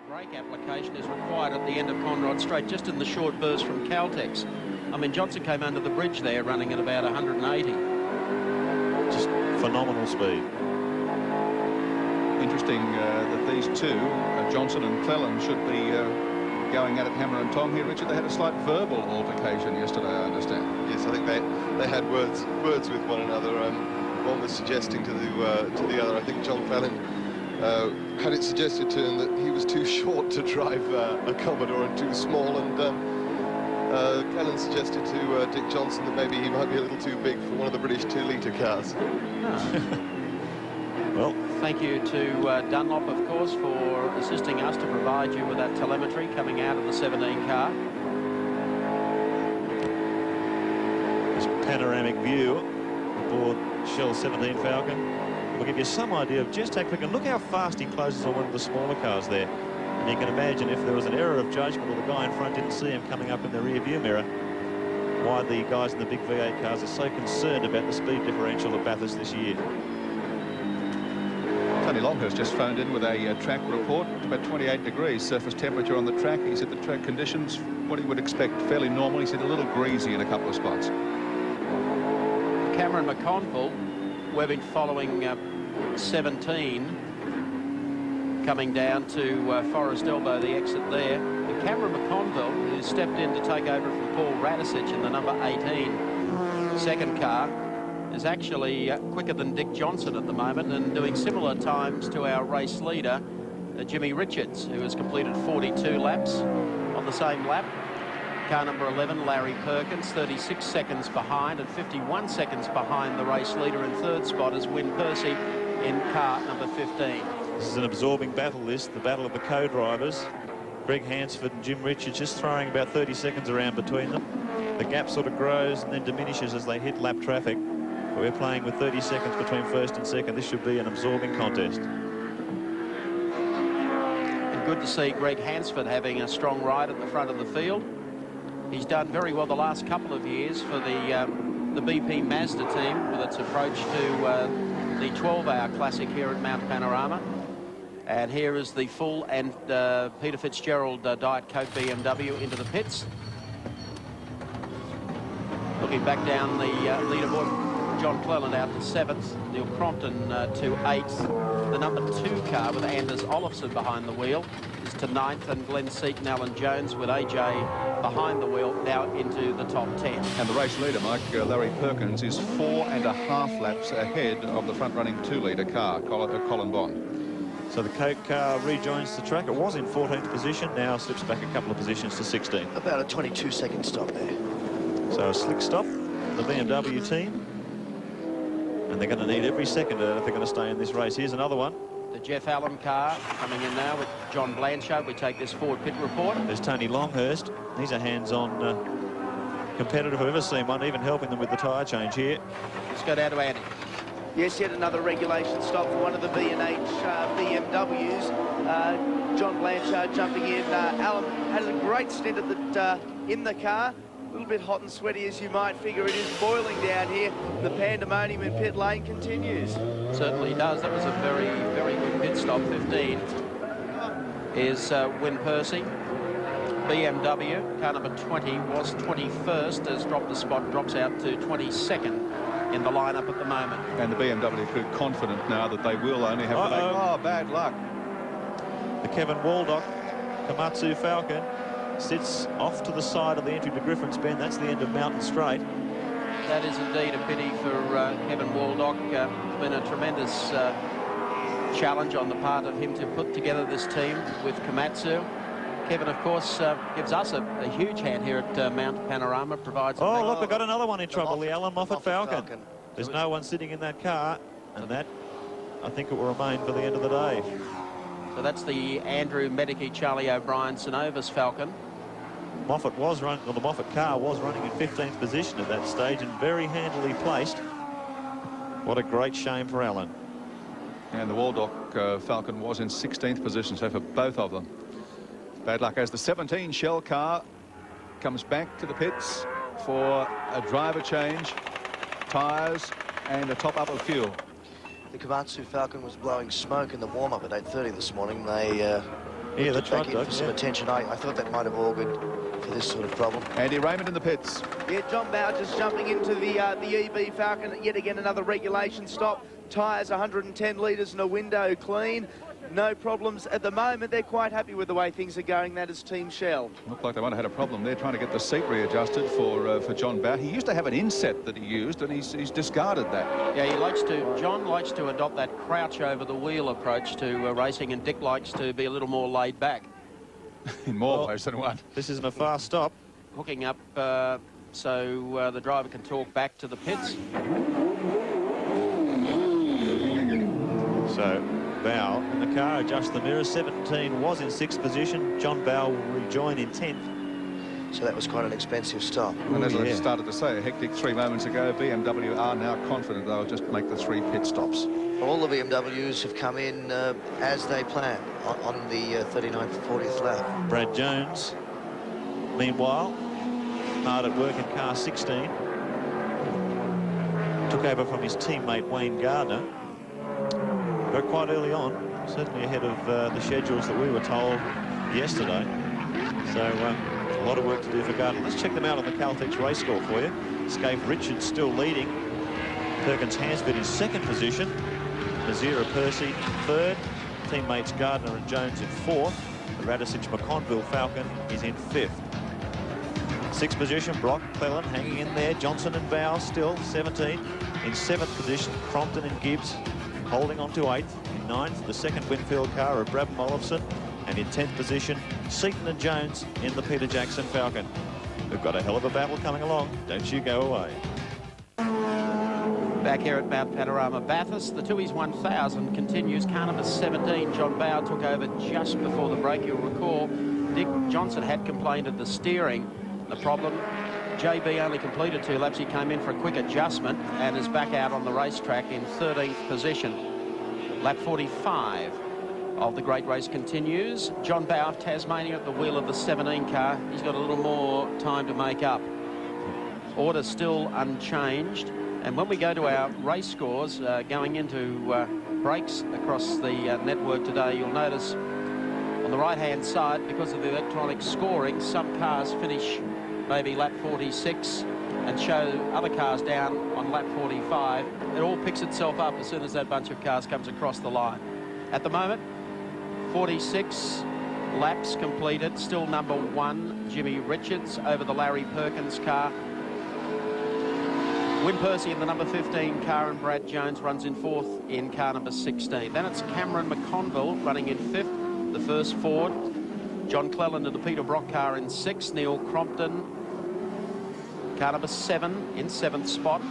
Brake application is required at the end of Conrod Straight, just in the short burst from Caltex. I mean, Johnson came under the bridge there running at about 180. Just phenomenal speed. Interesting that these two, Johnson and Cleland, should be going at it hammer and tong here. Richard, they had a slight verbal altercation yesterday, I understand. Yes, I think they had words with one another. One was suggesting to the other, I think John Cleland had it suggested to him that he was too short to drive a Commodore and too small, and Cleland suggested to Dick Johnson that maybe he might be a little too big for one of the British 2-litre cars. Well, thank you to Dunlop, of course, for assisting us to provide you with that telemetry coming out of the 17 car. this panoramic view aboard Shell 17 Falcon will give you some idea of just how quick, and look how fast he closes on one of the smaller cars there. And you can imagine if there was an error of judgment or the guy in front didn't see him coming up in the rear view mirror, why the guys in the big V8 cars are so concerned about the speed differential at Bathurst this year. Tony Longhurst just phoned in with a track report. It's about 28 degrees surface temperature on the track. He said the track conditions, what he would expect, fairly normal. He said a little greasy in a couple of spots. Cameron McConville, we've been following 17 coming down to Forest Elbow, the exit there. And Cameron McConville, who stepped in to take over from Paul Radisich in the number 18 second car, is actually quicker than Dick Johnson at the moment and doing similar times to our race leader, Jimmy Richards, who has completed 42 laps on the same lap. Car number 11, Larry Perkins, 36 seconds behind, and 51 seconds behind the race leader in third spot is Wyn Percy in car number 15. This is an absorbing battle, the battle of the co-drivers. Greg Hansford and Jim Richards just throwing about 30 seconds around between them. The gap sort of grows and then diminishes as they hit lap traffic. But we're playing with 30 seconds between first and second. This should be an absorbing contest. And good to see Greg Hansford having a strong ride at the front of the field. He's done very well the last couple of years for the BP Mazda team with its approach to the 12-hour classic here at Mount Panorama. And here is the full and Peter Fitzgerald Diet Coke BMW into the pits. Looking back down the leaderboard, John Cleland out to 7th, Neil Crompton to 8th. The number 2 car with Anders Olofsson behind the wheel is to 9th, and Glenn Seaton, Alan Jones with AJ behind the wheel now into the top 10. And the race leader, Mike, Larry Perkins, is 4.5 laps ahead of the front-running 2-litre car, Colin Bond. So the Coke car rejoins the track. It was in 14th position, now slips back a couple of positions to 16th. About a 22-second stop there. So a slick stop, the BMW team. And they're going to need every second if they're going to stay in this race. Here's another one. The Jeff Allen car coming in now with John Blanchard. We take this forward pit report. There's Tony Longhurst. He's a hands-on competitor if I've ever seen one, even helping them with the tyre change here. Let's go down to Andy. Yes, yet another regulation stop for one of the B&H BMWs. John Blanchard jumping in. Alan had a great stint at in the car. A little bit hot and sweaty, as you might figure. It is boiling down here. The pandemonium in pit lane continues. Certainly does. That was a very, very good pit stop. 15 is Wyn Percy. BMW, car number 20, was 21st, has dropped the spot, drops out to 22nd in the lineup at the moment. And the BMW crew confident now that they will only have to make... Oh, bad luck. The Kevin Waldock Komatsu Falcon sits off to the side of the entry to Griffin's Bend. That's the end of Mountain Straight. That is indeed a pity for Kevin Waldock. It's been a tremendous challenge on the part of him to put together this team with Komatsu. Kevin, of course, gives us a huge hand here at Mount Panorama, provides... Oh, look, we've got another one in trouble, the Alan Moffat Falcon. There's no one sitting in that car, and that, I think it will remain for the end of the day. So that's the Andrew Medicki, Charlie O'Brien, Synovus Falcon. Moffat was running, or the Moffat car was running in 15th position at that stage and very handily placed. What a great shame for Alan. And the Waldock Falcon was in 16th position, so for both of them. Bad luck as the 17 Shell car comes back to the pits for a driver change, tyres, and a top-up of fuel. The Komatsu Falcon was blowing smoke in the warm-up at 8:30 this morning. They Yeah, lifted that's right, back in Doug, for some yeah. attention. I thought that might have augured for this sort of problem. Andy Raymond in the pits. Yeah, John Bowe just jumping into the EB Falcon. Yet again, another regulation stop. Tyres 110 litres and a window clean. No problems at the moment. They're quite happy with the way things are going. That is Team Shell. Looked like they might have had a problem there trying to get the seat readjusted for John Bowe. He used to have an inset that he used, and he's discarded that. Yeah, John likes to adopt that crouch over the wheel approach to racing, and Dick likes to be a little more laid back. In more ways than one. This isn't a fast stop. Hooking up so the driver can talk back to the pits. So Bowe in the car, adjust the mirror. 17 was in 6th position. John Bowe will rejoin in 10th. So that was quite an expensive stop. And as I yeah. started to say, a hectic 3 moments ago, BMW are now confident they'll just make the 3 pit stops. All the BMWs have come in as they planned on the 39th, 40th lap. Brad Jones, meanwhile, hard at work in car 16. Took over from his teammate Wayne Gardner. But quite early on, certainly ahead of the schedules that we were told yesterday. So a lot of work to do for Gardner. Let's check them out on the Caltex race score for you. Scaife Richards still leading. Perkins Hansford in 2nd position. Nazira Percy 3rd. Teammates Gardner and Jones in 4th. The Radisich McConville Falcon is in 5th. 6th position, Brock Cleland hanging in there. Johnson and Bowe still 17. In 7th position, Crompton and Gibbs holding on to 8th. In 9th, the 2nd Winfield car of Brabham Olofsson. And in 10th position, Seaton and Jones in the Peter Jackson Falcon. We've got a hell of a battle coming along. Don't you go away. Back here at Mount Panorama Bathurst, the Tooheys 1000 continues. Car number 17, John Bowe, took over just before the break. You'll recall Dick Johnson had complained of the steering. The problem, JB only completed 2 laps. He came in for a quick adjustment and is back out on the racetrack in 13th position. Lap 45 of the great race continues. John Bowe of Tasmania at the wheel of the 17 car. He's got a little more time to make up. Order still unchanged. And when we go to our race scores, going into breaks across the network today, you'll notice on the right-hand side, because of the electronic scoring, some cars finish maybe lap 46 and show other cars down on lap 45. It all picks itself up as soon as that bunch of cars comes across the line. At the moment, 46 laps completed. Still number 1, Jimmy Richards over the Larry Perkins car. Win Percy in the number 15 car, and Brad Jones runs in 4th in car number 16. Then it's Cameron McConville running in 5th, the first Ford. John Cleland of the Peter Brock car in 6th. Neil Crompton, car number 7 in 7th spot.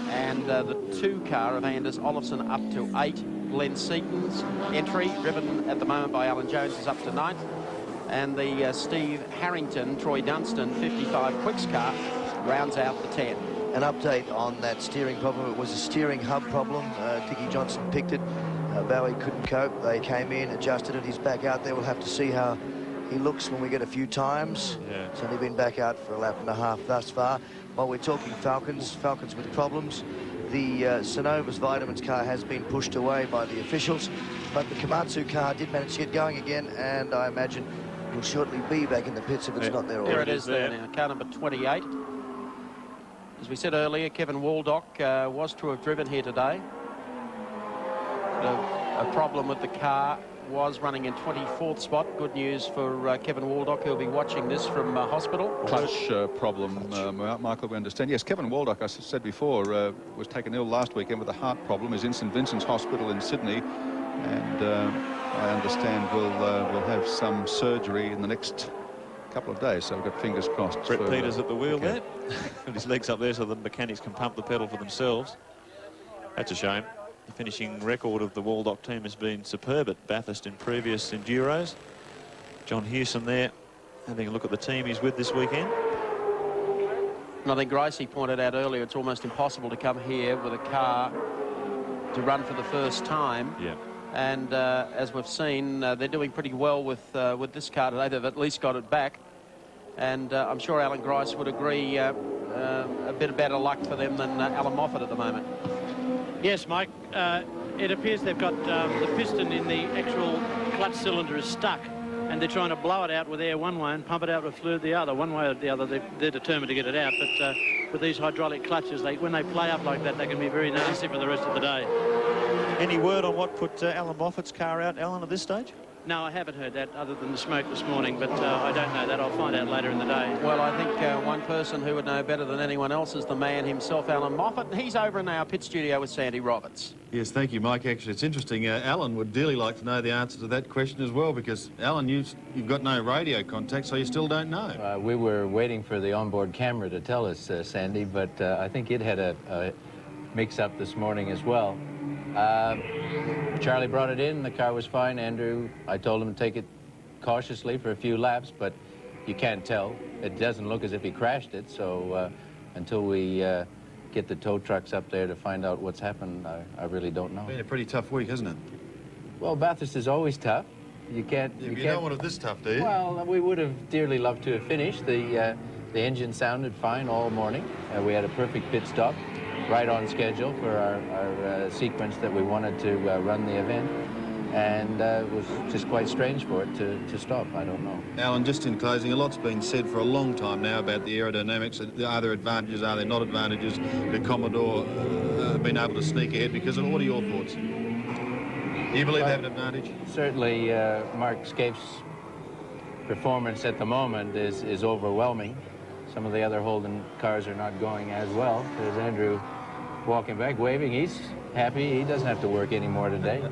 And the 2 car of Anders Olofsson up to 8. Glenn Seaton's entry, driven at the moment by Alan Jones, is up to 9th. And the Steve Harrington, Troy Dunstan 55 Quicks car rounds out the 10. An update on that steering problem. It was a steering hub problem. Dickie Johnson picked it. Bowie couldn't cope. They came in, adjusted it. He's back out there. We'll have to see how he looks when we get a few times. Yeah. He's only been back out for a lap and a half thus far. While we're talking Falcons with problems, the Synovus Vitamins car has been pushed away by the officials, but the Komatsu car did manage to get going again, and I imagine will shortly be back in the pits if it's not there already. There it is there now, car number 28. As we said earlier, Kevin Waldock was to have driven here today. A problem with the car, was running in 24th spot. Good news for Kevin Waldock, who'll be watching this from hospital. Clutch problem, Michael, we understand. Yes, Kevin Waldock, I said before, was taken ill last weekend with a heart problem. Is in St Vincent's Hospital in Sydney, and I understand we'll have some surgery in the next couple of days, so we've got fingers crossed. Brett Peters at the wheel there. Got his legs up there so the mechanics can pump the pedal for themselves. That's a shame. The finishing record of the Waldock team has been superb at Bathurst in previous Enduros. John Hewson there having a look at the team he's with this weekend. And I think Gracie pointed out earlier, it's almost impossible to come here with a car to run for the first time. Yeah. And as we've seen, they're doing pretty well with this car today. They've at least got it back. And I'm sure Alan Grice would agree, a bit better luck for them than Alan Moffat at the moment. Yes, Mike. It appears they've got the piston in the actual clutch cylinder is stuck. and they're trying to blow it out with air one way and pump it out with fluid the other. One way or the other, they're determined to get it out. But with these hydraulic clutches, when they play up like that, they can be very nasty for the rest of the day. Any word on what put Alan Moffat's car out, Alan, at this stage? No, I haven't heard that other than the smoke this morning, but I don't know that. I'll find out later in the day. Well, I think one person who would know better than anyone else is the man himself, Alan Moffat, and he's over in our pit studio with Sandy Roberts. Yes, thank you, Mike. Actually, it's interesting. Alan would dearly like to know the answer to that question as well, because, Alan, you've got no radio contact, so you still don't know. We were waiting for the onboard camera to tell us, Sandy, but I think it had a mix-up this morning as well. Charlie brought it in, the car was fine. Andrew, I told him to take it cautiously for a few laps, but you can't tell. It doesn't look as if he crashed it, so until we get the tow trucks up there to find out what's happened, I really don't know. Been a pretty tough week, hasn't it? Well, Bathurst is always tough. You can't... You don't want it this tough, do you? Well, we would have dearly loved to have finished. The engine sounded fine all morning. We had a perfect pit stop, right on schedule for our sequence that we wanted to run the event, and it was just quite strange for it to stop. I don't know. Alan, just in closing, a lot's been said for a long time now about the aerodynamics. Are there advantages, are there not advantages? The Commodore been able to sneak ahead because of it. What are your thoughts? Do you believe they have an advantage? Certainly, Mark Scaife's performance at the moment is overwhelming. Some of the other Holden cars are not going as well. There's Andrew walking back, waving. He's happy. He doesn't have to work anymore today.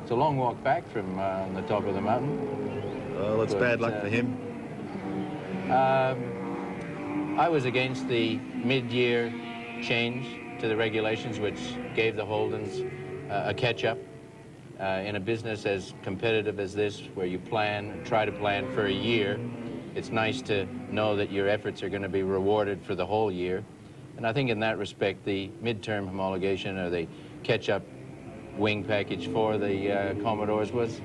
It's a long walk back from the top of the mountain. Well, it's bad luck for him. I was against the mid-year change to the regulations, which gave the Holdens a catch-up. In a business as competitive as this, where you try to plan for a year, it's nice to know that your efforts are going to be rewarded for the whole year. And I think in that respect, the midterm homologation or the catch-up wing package for the Commodores was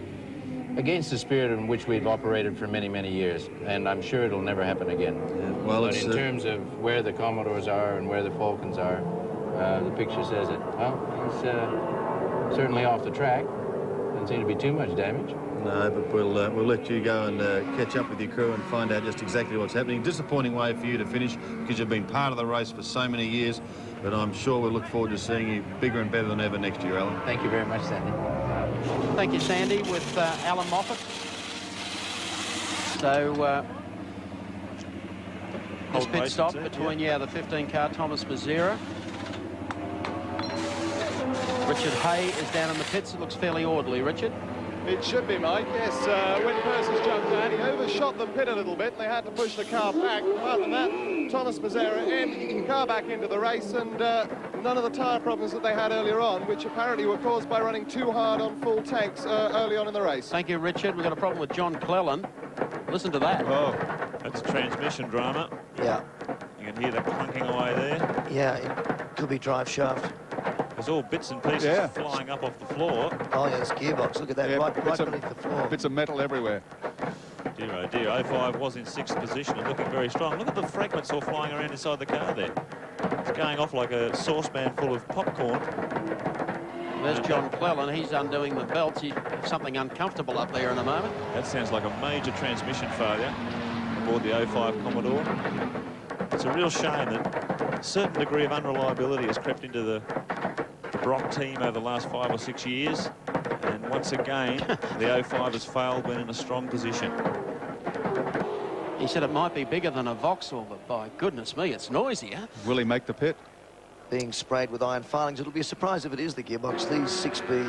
against the spirit in which we've operated for many, many years. And I'm sure it'll never happen again. Yeah, well, but in terms of where the Commodores are and where the Falcons are, the picture says it. Well, he's certainly off the track. Doesn't seem to be too much damage. No, but we'll let you go and catch up with your crew and find out just exactly what's happening. Disappointing way for you to finish because you've been part of the race for so many years, but I'm sure we'll look forward to seeing you bigger and better than ever next year, Alan. Thank you very much, Sandy. Thank you, Sandy, with Alan Moffat. So, this pit stop between, the 15-car Thomas Mazzera. Richard Hay is down in the pits. It looks fairly orderly, Richard. It should be, Mike, yes. When Persis jumped out, he overshot the pit a little bit, and they had to push the car back. Apart from that, Thomas Mazzera in, car back into the race, and none of the tyre problems that they had earlier on, which apparently were caused by running too hard on full tanks early on in the race. Thank you, Richard. We've got a problem with John Cleland. Listen to that. Oh, that's transmission drama. Yeah. You can hear the clunking away there. Yeah, it could be drive shaft. There's all bits and pieces flying up off the floor. Oh, yeah, it's gearbox. Look at that, right beneath the floor. Bits of metal everywhere. Dear, oh dear. 05 was in 6th position and looking very strong. Look at the fragments all flying around inside the car there. It's going off like a saucepan full of popcorn. There's John Cleland. He's undoing the belts. He's something uncomfortable up there in a moment. That sounds like a major transmission failure aboard the 05 Commodore. It's a real shame that a certain degree of unreliability has crept into the Brock team over the last 5 or 6 years, and once again the 05 has failed when in a strong position. He said it might be bigger than a Vauxhall, but by goodness me, it's noisier. Will he make the pit? Being sprayed with iron filings. It'll be a surprise if it is the gearbox. These 6-speed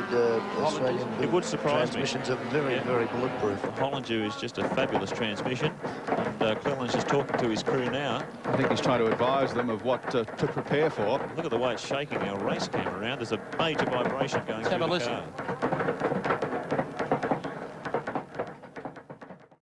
Australian It would surprise transmissions are very, very bulletproof. Hollinger is just a fabulous transmission, and Cleland's just talking to his crew now. I think he's trying to advise them of what to prepare for. Look at the way it's shaking our race cam around. There's a major vibration going through the car.